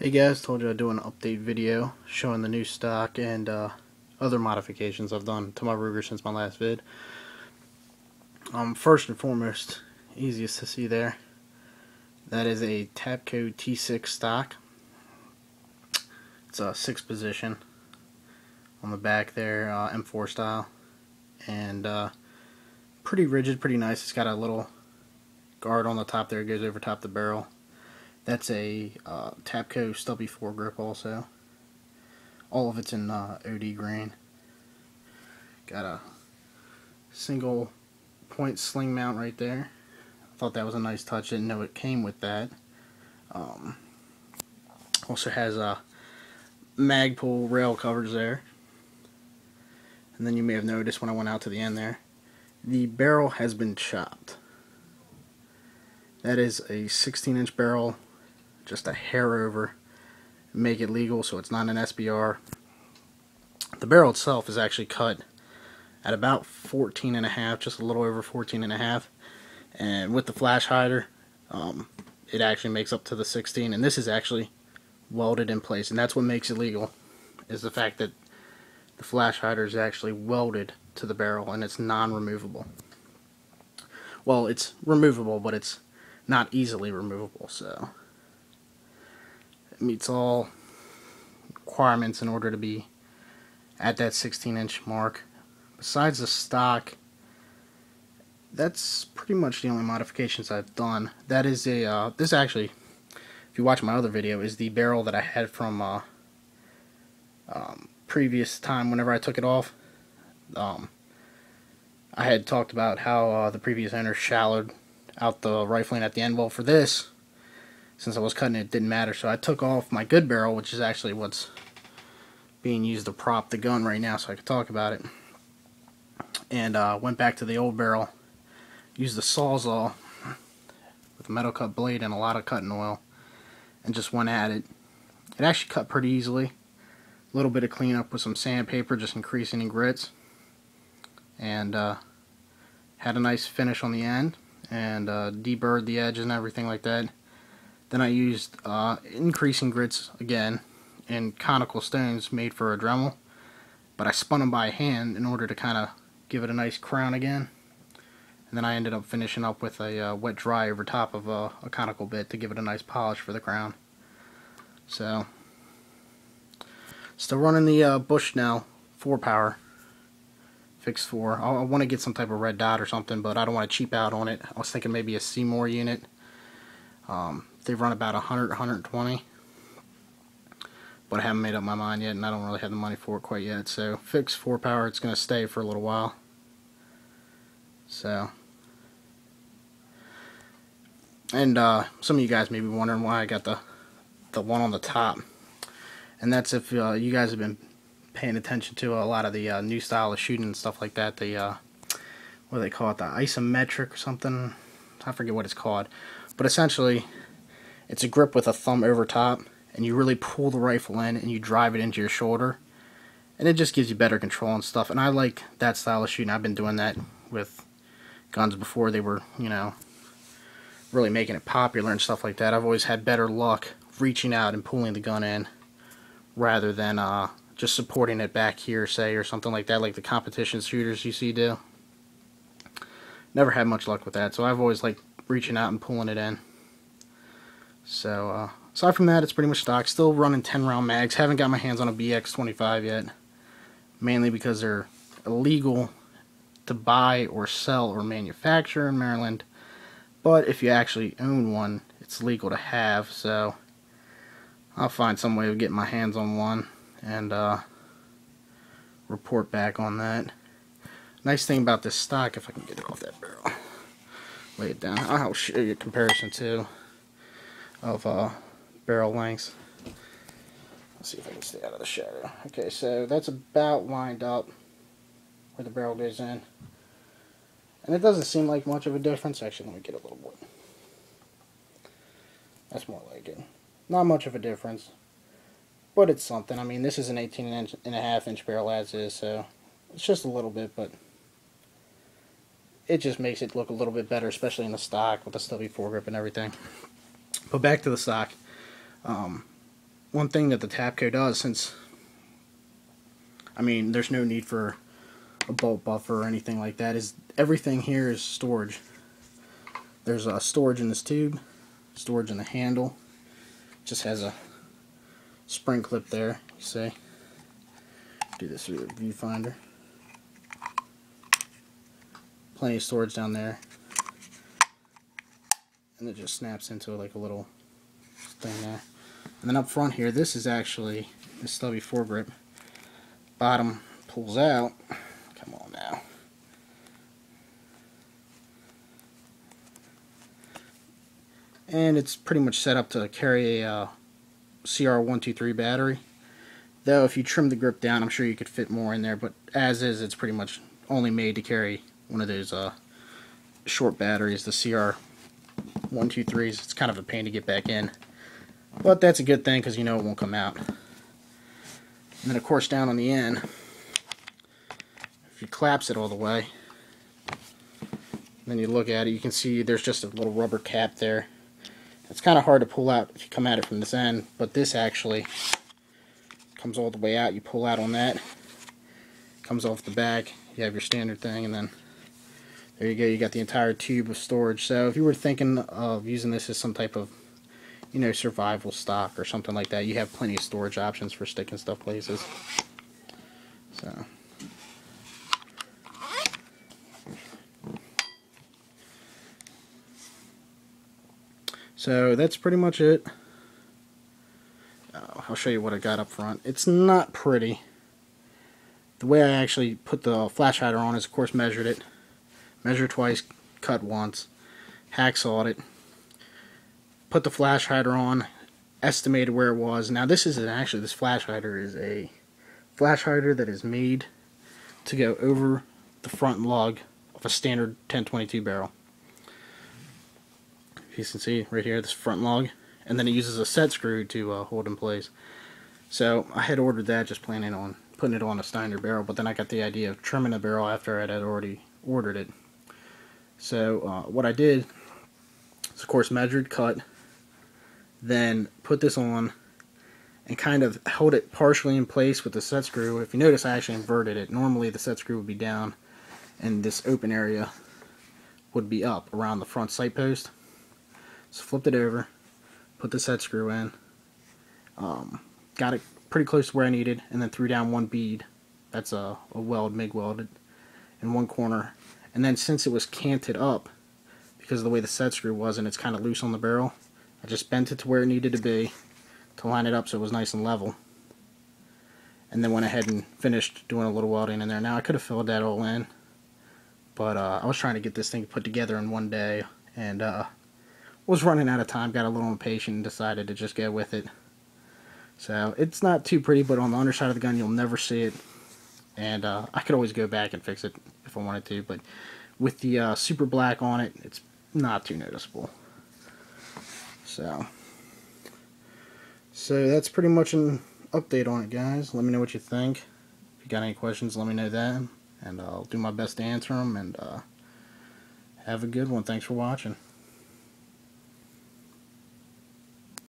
Hey guys, told you I'd do an update video showing the new stock and other modifications I've done to my Ruger since my last vid. First and foremost, easiest to see there, that is a Tapco T6 stock. It's a 6 position on the back there, M4 style, and pretty rigid, pretty nice. It's got a little guard on the top there, it goes over top the barrel. That's a Tapco Stubby 4 grip also. All of it's in OD green. Got a single point sling mount right there. I thought that was a nice touch. Didn't know it came with that. Also has a Magpul rail covers there. And then you may have noticed when I went out to the end there, the barrel has been chopped. That is a 16-inch barrel, just a hair over, make it legal so it's not an SBR. The barrel itself is actually cut at about 14.5, just a little over 14.5, and with the flash hider it actually makes up to the 16, and this is actually welded in place, and that's what makes it legal, is the fact that the flash hider is actually welded to the barrel and it's non-removable. Well, it's removable, but it's not easily removable, so it meets all requirements in order to be at that 16-inch mark. Besides the stock, that's pretty much the only modifications I've done. That is a this actually, if you watch my other video, is the barrel that I had from previous time whenever I took it off. I had talked about how the previous owner shallowed out the rifling at the end. Well, for this, since I was cutting it didn't matter, so I took off my good barrel, which is actually what's being used to prop the gun right now so I could talk about it, and went back to the old barrel, used the Sawzall with a metal cut blade and a lot of cutting oil, and just went at it. It actually cut pretty easily. A little bit of cleanup with some sandpaper, just increasing in grits, and had a nice finish on the end, and deburred the edge and everything like that. Then I used increasing grits again in conical stones made for a Dremel, but I spun them by hand in order to kind of give it a nice crown again. And then I ended up finishing up with a wet dry over top of a conical bit to give it a nice polish for the crown. So, still running the Bushnell 4-power fixed 4. I want to get some type of red dot or something, but I don't want to cheap out on it. I was thinking maybe a Seymour unit. They run about 100, 120, but I haven't made up my mind yet, and I don't really have the money for it quite yet. So fixed 4-power, it's going to stay for a little while. So, and some of you guys may be wondering why I got the one on the top, and that's if you guys have been paying attention to a lot of the new style of shooting and stuff like that. The what do they call it? The isometric or something. I forget what it's called, but essentially it's a grip with a thumb over top, and you really pull the rifle in and you drive it into your shoulder, and it just gives you better control and stuff. And I like that style of shooting. I've been doing that with guns before they were, you know, really making it popular and stuff like that. I've always had better luck reaching out and pulling the gun in rather than just supporting it back here, say, or something like that, like the competition shooters you see do. Never had much luck with that, so I've always liked reaching out and pulling it in. So, aside from that, it's pretty much stock. Still running 10-round mags. Haven't got my hands on a BX-25 yet, mainly because they're illegal to buy or sell or manufacture in Maryland. But if you actually own one, it's legal to have, so I'll find some way of getting my hands on one and report back on that. Nice thing about this stock, if I can get it off that barrel, lay it down, I'll show you a comparison too of barrel lengths. Let's see if I can stay out of the shadow. Okay, so that's about lined up where the barrel goes in, and it doesn't seem like much of a difference. Actually, let me get a little more. That's more like it. Not much of a difference, but it's something. I mean, this is an 18.5-inch barrel as is, so it's just a little bit, but it just makes it look a little bit better, especially in the stock with the stubby foregrip and everything. But back to the stock. one thing that the Tapco does, since, I mean, there's no need for a bolt buffer or anything like that, is everything here is storage. There's a storage in this tube, storage in the handle. Just has a spring clip there, you see. Do this through the viewfinder. Plenty of storage down there. And it just snaps into like a little thing there. And then up front here, this is actually the stubby foregrip. Bottom pulls out. Come on now. And it's pretty much set up to carry a CR123 battery. Though if you trim the grip down, I'm sure you could fit more in there, but as is, it's pretty much only made to carry one of those short batteries, the CR123s. It's kind of a pain to get back in, but that's a good thing because you know it won't come out. And then of course down on the end, if you collapse it all the way, then you look at it, you can see there's just a little rubber cap there. It's kind of hard to pull out if you come at it from this end, but this actually comes all the way out. You pull out on that, comes off the back, you have your standard thing, and then there you go, you got the entire tube of storage. So if you were thinking of using this as some type of, you know, survival stock or something like that, you have plenty of storage options for sticking stuff places. So that's pretty much it. I'll show you what I got up front. It's not pretty. The way I actually put the flash hider on is, of course, measured it. Measured twice, cut once. Hacksawed it. Put the flash hider on. Estimated where it was. Now this isn't actually, this flash hider is a flash hider that is made to go over the front lug of a standard 1022 barrel. You can see right here, this front lug, and then it uses a set screw to hold in place. So I had ordered that, just planning on putting it on a Steiner barrel, but then I got the idea of trimming the barrel after I had already ordered it. So what I did is, of course, measured, cut, then put this on and kind of held it partially in place with the set screw. If you notice, I actually inverted it. Normally the set screw would be down and this open area would be up around the front sight post. So flipped it over, put the set screw in, got it pretty close to where I needed, and then threw down one bead. That's a weld, MIG welded, in one corner. And then since it was canted up, because of the way the set screw was and it's kind of loose on the barrel, I just bent it to where it needed to be to line it up so it was nice and level. And then went ahead and finished doing a little welding in there. Now I could have filled that all in, but I was trying to get this thing put together in one day, and was running out of time, got a little impatient, and decided to just go with it. So it's not too pretty, but on the underside of the gun you'll never see it, and I could always go back and fix it if I wanted to, but with the super black on it, it's not too noticeable. So that's pretty much an update on it, guys. Let me know what you think. If you got any questions, let me know that, and I'll do my best to answer them, and have a good one. Thanks for watching.